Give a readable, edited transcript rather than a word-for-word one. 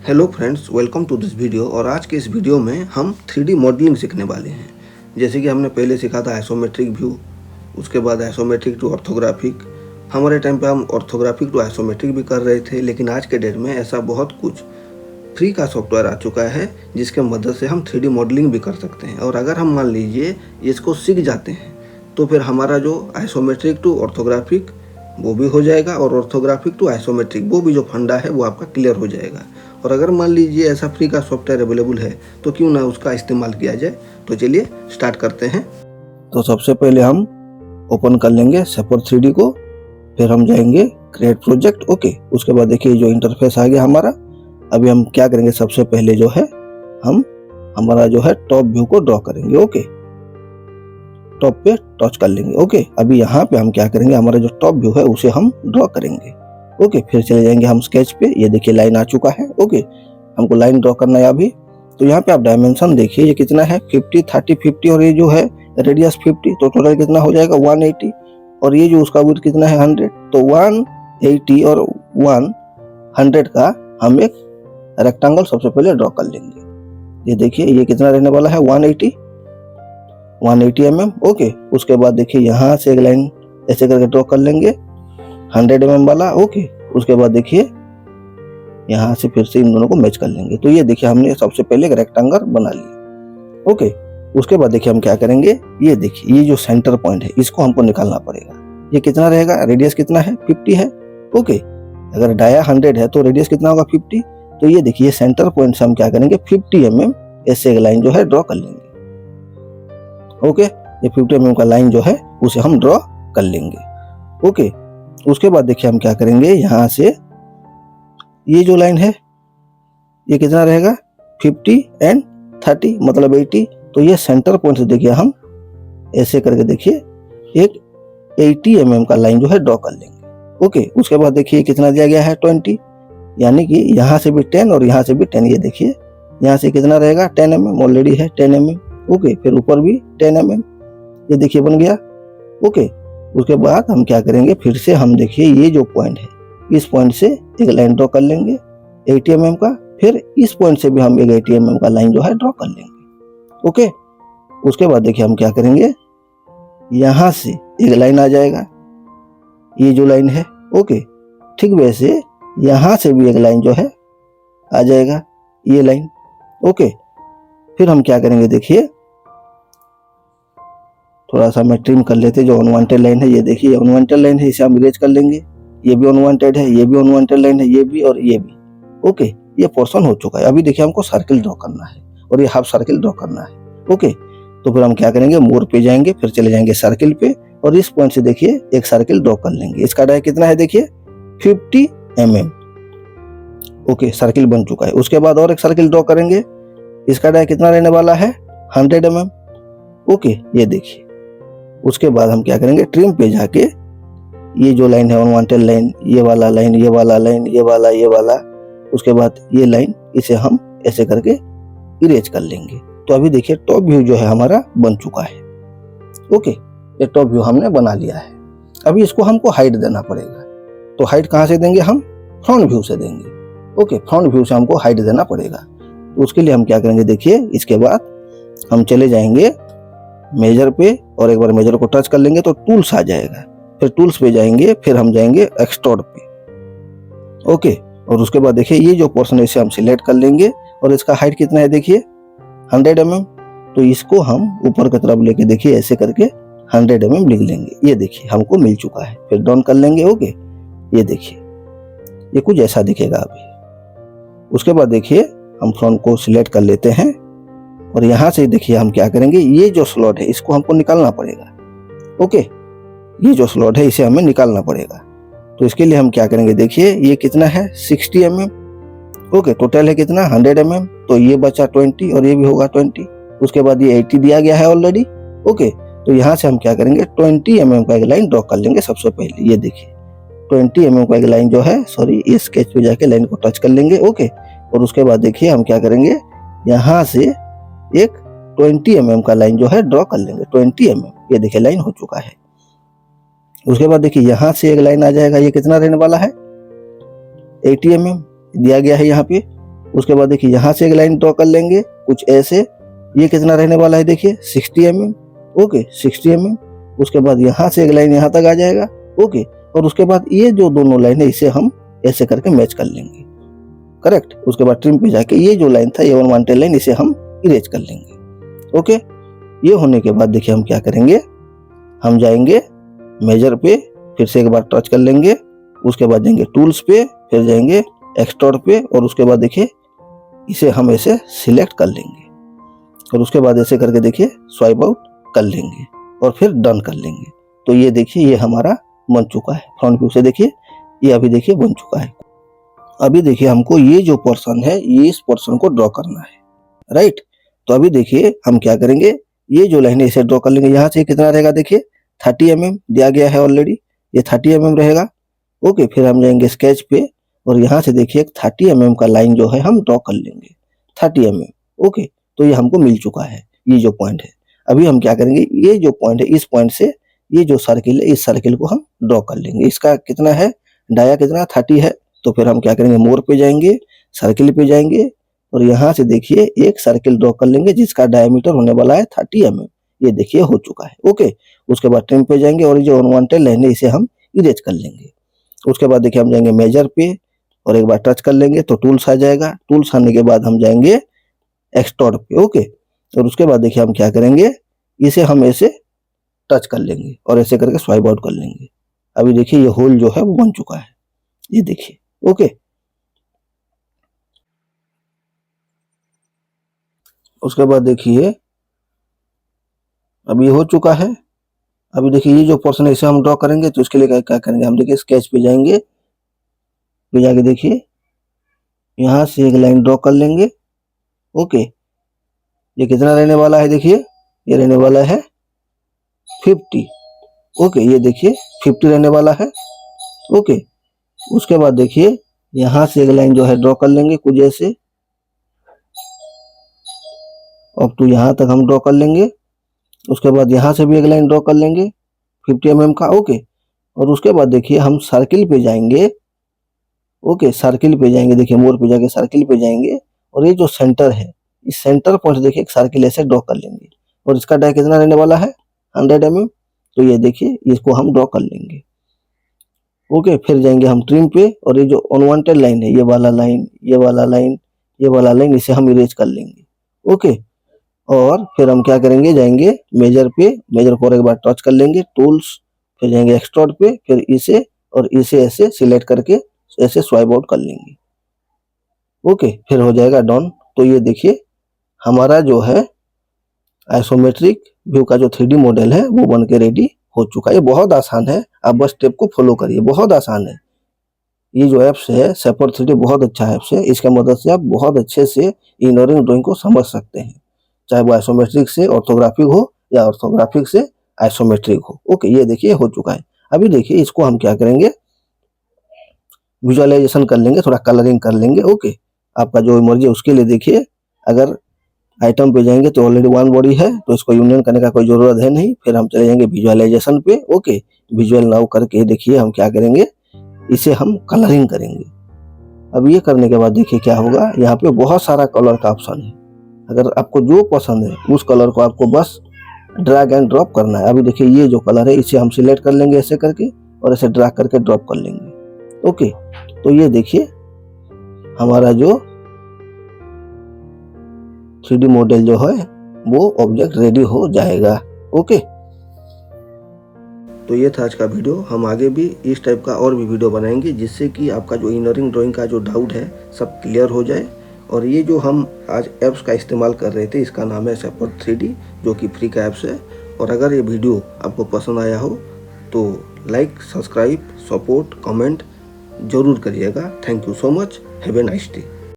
Hello friends, welcome to this video. और आज के इस वीडियो में हम 3D मॉडलिंग सीखने वाले हैं। जैसे कि हमने पहले सीखा था आइसोमेट्रिक व्यू, उसके बाद आइसोमेट्रिक टू ऑर्थोग्राफिक। हमारे टाइम पे हम ऑर्थोग्राफिक टू आइसोमेट्रिक भी कर रहे थे, लेकिन आज के डेट में ऐसा बहुत कुछ फ्री का सॉफ्टवेयर आ चुका है जिसके मदद से हम 3D मॉडलिंग भी कर सकते हैं। और अगर हम मान लीजिए इसको सीख जाते हैं तो फिर हमारा जो आइसोमेट्रिक टू ऑर्थोग्राफिक वो भी हो जाएगा, और ऑर्थोग्राफिक टू आइसोमेट्रिक वो भी जो फंडा है वो आपका क्लियर हो जाएगा। और अगर मान लीजिए ऐसा फ्री का सॉफ्टवेयर अवेलेबल है तो क्यों ना उसका इस्तेमाल किया जाए। तो चलिए स्टार्ट करते हैं। तो सबसे पहले हम ओपन कर लेंगे सेपर 3D को, फिर हम जाएंगे क्रिएट प्रोजेक्ट। ओके, उसके बाद देखिए जो इंटरफेस आ गया हमारा। अभी हम क्या करेंगे, सबसे पहले जो है हम हमारा जो है टॉप व्यू को ड्रॉ करेंगे। ओके, टॉप पे टच कर लेंगे। ओके, अभी यहाँ पे हम क्या करेंगे, हमारा जो टॉप व्यू है उसे हम ड्रॉ करेंगे। ओके, फिर चले जाएंगे हम स्केच पे। ये देखिए लाइन आ चुका है। ओके, हमको लाइन ड्रॉ करना है अभी। तो यहाँ पे आप डायमेंशन देखिए, ये कितना है 50, 30, 50, और ये जो है रेडियस 50, तो टोटल कितना हो जाएगा 180। और ये जो उसका विड्थ कितना है 100, तो 180 और 100 का हम एक रेक्टेंगल सबसे पहले ड्रॉ कर लेंगे। ये देखिए ये कितना रहने वाला है 180 mm। ओके, उसके बाद देखिए यहाँ से एक लाइन ऐसे करके ड्रॉ कर लेंगे 100 mm वाला। ओके, उसके बाद देखिए यहाँ से फिर से इन दोनों को मैच कर लेंगे। तो ये देखिए हमने सबसे पहले एक रेक्टेंगल बना लिया। ओके, उसके बाद देखिए हम क्या करेंगे, ये देखिए ये जो सेंटर पॉइंट है इसको हमको निकालना पड़ेगा। ये कितना रहेगा, रेडियस कितना है 50 है। ओके, अगर डाया 100 है तो रेडियस कितना होगा 50। तो ये देखिए ये सेंटर पॉइंट से हम क्या करेंगे 50 mm ऐसे एक लाइन जो है ड्रॉ कर लेंगे। ओके, ये 50 mm का लाइन जो है उसे हम ड्रॉ कर लेंगे। ओके, उसके बाद देखिए हम क्या करेंगे, यहाँ से ये जो लाइन है ये कितना रहेगा 50 एंड 30 मतलब 80। तो ये सेंटर पॉइंट से देखिए हम ऐसे करके देखिए एक 80 mm का लाइन जो है ड्रॉ कर लेंगे। ओके, उसके बाद देखिए कितना दिया गया है 20, यानी कि यहाँ से भी 10 और यहाँ से भी 10। ये देखिए यहाँ से कितना रहेगा 10 mm, ऑलरेडी है 10 mm। ओके, फिर ऊपर भी 10 mm, ये देखिए बन गया। ओके, उसके बाद हम क्या करेंगे, फिर से हम देखिए ये जो पॉइंट है इस पॉइंट से एक लाइन ड्रॉ कर लेंगे 80 mm का। फिर इस पॉइंट से भी हम एक 80 mm का लाइन जो है ड्रॉ कर लेंगे। ओके, उसके बाद देखिए हम क्या करेंगे, यहाँ से एक लाइन आ जाएगा, ये जो लाइन है। ओके, ठीक वैसे यहाँ से भी एक लाइन जो है आ जाएगा, ये लाइन। ओके, फिर हम क्या करेंगे, देखिए थोड़ा सा मैं ट्रिम कर लेते, जो अनवांटेड लाइन है ये देखिए अनवांटेड लाइन है, इसे हम इरेज कर लेंगे। ये भी अनवांटेड है, ये भी अनवांटेड लाइन है, ये भी और ये भी। ओके, ये पोर्शन हो चुका है। अभी देखिए हमको सर्किल ड्रॉ करना है और ये हाफ सर्किल ड्रॉ करना है। ओके, तो फिर हम क्या करेंगे, मोर पे जाएंगे, फिर चले जाएंगे सर्किल पे, और इस पॉइंट से देखिए एक सर्किल ड्रॉ कर लेंगे। इसका डाया कितना है देखिए 50 mm। ओके, सर्किल बन चुका है। उसके बाद और एक सर्किल ड्रॉ करेंगे, इसका डाया कितना रहने वाला है 100 mm। ओके, ये देखिए। उसके बाद हम क्या करेंगे, ट्रिम पे जाके ये जो लाइन है अनवांटेड लाइन, ये वाला लाइन, ये वाला लाइन, ये वाला, ये वाला, उसके बाद ये लाइन, इसे हम ऐसे करके इरेज कर लेंगे। तो अभी देखिए टॉप व्यू जो है हमारा बन चुका है। ओके, ये टॉप व्यू हमने बना लिया है। अभी इसको हमको हाइट देना पड़ेगा। तो हाइट कहाँ से देंगे, हम फ्रंट व्यू से देंगे। ओके, फ्रंट व्यू से हमको हाइट देना पड़ेगा। तो उसके लिए हम क्या करेंगे, देखिए इसके बाद हम चले जाएंगे मेजर पे, और एक बार मेजर को टच कर लेंगे तो टूल्स आ जाएगा। फिर टूल्स पे जाएंगे, फिर हम जाएंगे एक्सट्रूड पे। ओके, और उसके बाद देखिए ये जो पोर्शन है इसे हम सिलेक्ट कर लेंगे, और इसका हाइट कितना है देखिए 100 mm। तो इसको हम ऊपर की तरफ लेके देखिए ऐसे करके 100 mm लिख लेंगे। ये देखिए हमको मिल चुका है। फिर डाउन कर लेंगे। ओके, ये देखिए ये कुछ ऐसा दिखेगा अभी। उसके बाद देखिए हम फ्रंट को सिलेक्ट कर लेते हैं, और यहाँ से देखिए हम क्या करेंगे, ये जो स्लॉट है इसको हमको निकालना पड़ेगा। ओके, ये जो स्लॉट है इसे हमें निकालना पड़ेगा। तो इसके लिए हम क्या करेंगे, देखिए ये कितना है 60 mm। ओके, टोटल है कितना 100 mm, तो ये बचा 20 और ये भी होगा 20। उसके बाद ये 80 दिया गया है ऑलरेडी। ओके, तो यहाँ से हम क्या करेंगे 20 mm का एक लाइन ड्रॉ कर लेंगे सबसे पहले। ये देखिए 20 mm का एक लाइन जो है, सॉरी, ये स्केच पे जाके लाइन को टच कर लेंगे। ओके, और उसके बाद देखिए हम क्या करेंगे, यहाँ से एक 20 mm का लाइन जो है ड्रॉ कर लेंगे 20 mm। ये देखिए लाइन हो चुका है। उसके बाद देखिए यहाँ से एक लाइन आ जाएगा, ये कितना रहने वाला है 80 mm दिया गया है यहाँ पे। उसके बाद देखिए यहाँ से एक लाइन ड्रॉ कर लेंगे कुछ ऐसे, ये कितना रहने वाला है देखिए 60 mm, ओके 60 mm। उसके बाद यहाँ से एक लाइन यहाँ तक आ जाएगा, ओके। और उसके बाद ये जो दोनों लाइन है इसे हम ऐसे करके मैच कर लेंगे, करेक्ट। उसके बाद ट्रिम पे जाके ये जो लाइन था, ये अनवांटेड लाइन, इसे हम इरेज कर लेंगे, ओके। ये होने के बाद देखिए हम क्या करेंगे, हम जाएंगे मेजर पे, फिर से एक बार टच कर लेंगे, उसके बाद जाएंगे टूल्स पे, फिर जाएंगे एक्सट्रूड पे, और उसके बाद देखिए इसे हम ऐसे सिलेक्ट कर लेंगे, और उसके बाद ऐसे करके देखिए स्वाइप आउट कर लेंगे और फिर डन कर लेंगे। तो ये देखिए ये हमारा बन चुका है। फ्रंट व्यू से देखिए ये अभी देखिए बन चुका है। अभी देखिए हमको ये जो पोर्शन है, ये इस पोर्शन को ड्रॉ करना है, राइट। तो अभी देखिए हम क्या करेंगे, ये जो लाइन है इसे ड्रॉ कर लेंगे। यहाँ से कितना रहेगा देखिए 30 mm दिया गया है ऑलरेडी, ये 30 mm रहेगा, ओके। फिर हम जाएंगे स्केच पे, और यहाँ से देखिए 30 mm का लाइन जो है हम ड्रॉ कर लेंगे, 30 mm, ओके। तो ये हमको मिल चुका है, ये जो पॉइंट है। अभी हम क्या करेंगे, ये जो पॉइंट है, इस पॉइंट से ये जो सर्किल है, इस सर्किल को हम ड्रॉ कर लेंगे। इसका कितना है, डाया कितना 30 है। तो फिर हम क्या करेंगे, मोर पे जाएंगे, सर्किल पे जाएंगे, और यहाँ से देखिए एक सर्किल ड्रॉ कर लेंगे जिसका डायमीटर होने वाला है 30 mm। ये देखिए हो चुका है, ओके। उसके बाद ट्रिम पे जाएंगे, और जो अनवांटेड लाइन है इसे हम इरेज कर लेंगे। उसके बाद देखिए हम जाएंगे मेजर पे, और एक बार टच कर लेंगे तो टूल्स आ जाएगा। टूल्स आने के बाद हम जाएंगे एक्सट्रूड पे, ओके। और उसके बाद देखिए हम क्या करेंगे, इसे हम ऐसे टच कर लेंगे और ऐसे करके स्वाइप आउट कर लेंगे। अभी देखिए ये होल जो है वो बन चुका है, ये देखिए, ओके। उसके बाद देखिए अभी हो चुका है। अभी देखिए ये जो पोर्शन है इसे हम ड्रॉ करेंगे, तो इसके लिए क्या करेंगे, हम देखिए स्केच पे जाएंगे, फिर जाके देखिए यहाँ से एक लाइन ड्रॉ कर लेंगे, ओके। ये कितना रहने वाला है देखिए, ये रहने वाला है 50, ओके। ये देखिए 50 रहने वाला है, ओके। उसके बाद देखिए यहाँ से एक लाइन जो है ड्रॉ कर लेंगे कुछ ऐसे, अप टू यहाँ तक हम ड्रॉ कर लेंगे। उसके बाद यहाँ से भी एक लाइन ड्रॉ कर लेंगे 50 mm का, ओके। और उसके बाद देखिए हम सर्किल पे जाएंगे, ओके। सर्किल पे जाएंगे, देखिए मोर पे जाके सर्किल पे जाएंगे, और ये जो सेंटर है, इस सेंटर पॉइंट देखिए एक सर्किल ऐसे ड्रॉ कर लेंगे, और इसका डाय कितना रहने वाला है 100 mm। तो ये देखिए इसको हम ड्रॉ कर लेंगे, ओके। फिर जाएंगे हम ट्रिम पे, और ये जो अनवांटेड लाइन है, ये वाला लाइन, ये वाला लाइन, ये वाला लाइन, इसे हम इरेज कर लेंगे, ओके। और फिर हम क्या करेंगे, जाएंगे मेजर पे, मेजर को एक बार टच कर लेंगे, टूल्स, फिर जाएंगे एक्सट्रूड पे, फिर इसे और इसे ऐसे सिलेक्ट करके ऐसे स्वाइप आउट कर लेंगे, ओके। फिर हो जाएगा डन। तो ये देखिए हमारा जो है आइसोमेट्रिक व्यू का जो 3D मॉडल है वो बन के रेडी हो चुका है। ये बहुत आसान है, आप बस स्टेप को फॉलो करिए, बहुत आसान है। ये जो ऐप्स है सेपर 3D बहुत अच्छा ऐप्स है, इसके मदद से आप बहुत अच्छे से इंजीनियरिंग ड्राइंग को समझ सकते हैं, चाहे वो आइसोमेट्रिक से ऑर्थोग्राफिक हो या ऑर्थोग्राफिक से आइसोमेट्रिक हो, ओके। ये देखिए हो चुका है। अभी देखिए इसको हम क्या करेंगे, विजुअलाइजेशन कर लेंगे, थोड़ा कलरिंग कर लेंगे, ओके। आपका जो मर्जी है उसके लिए देखिए, अगर आइटम पे जाएंगे तो ऑलरेडी वन बॉडी है, तो इसको यूनियन करने का कोई जरूरत है नहीं। फिर हम चले जाएंगे विजुअलाइजेशन पे, ओके। विजुअल नाउ करके देखिए हम क्या करेंगे, इसे हम कलरिंग करेंगे। अब ये करने के बाद देखिए क्या होगा, यहाँ पे बहुत सारा कलर का ऑप्शन है। अगर आपको जो पसंद है उस कलर को आपको बस ड्रैग एंड ड्रॉप करना है। अभी देखिए ये जो कलर है इसे हम सिलेक्ट कर लेंगे ऐसे करके, और ऐसे ड्रैग करके ड्रॉप कर लेंगे, ओके। तो ये देखिए हमारा जो 3D मॉडल जो है वो ऑब्जेक्ट रेडी हो जाएगा, ओके। तो ये था आज का वीडियो। हम आगे भी इस टाइप का और भी वीडियो बनाएंगे, जिससे कि आपका जो इंजीनियरिंग ड्राइंग का जो डाउट है सब क्लियर हो जाए। और ये जो हम आज ऐप्स का इस्तेमाल कर रहे थे, इसका नाम है सेपर 3D, जो कि फ्री का ऐप्स है। और अगर ये वीडियो आपको पसंद आया हो तो लाइक, सब्सक्राइब, सपोर्ट, कमेंट जरूर करिएगा। Thank you so much. Have a nice day.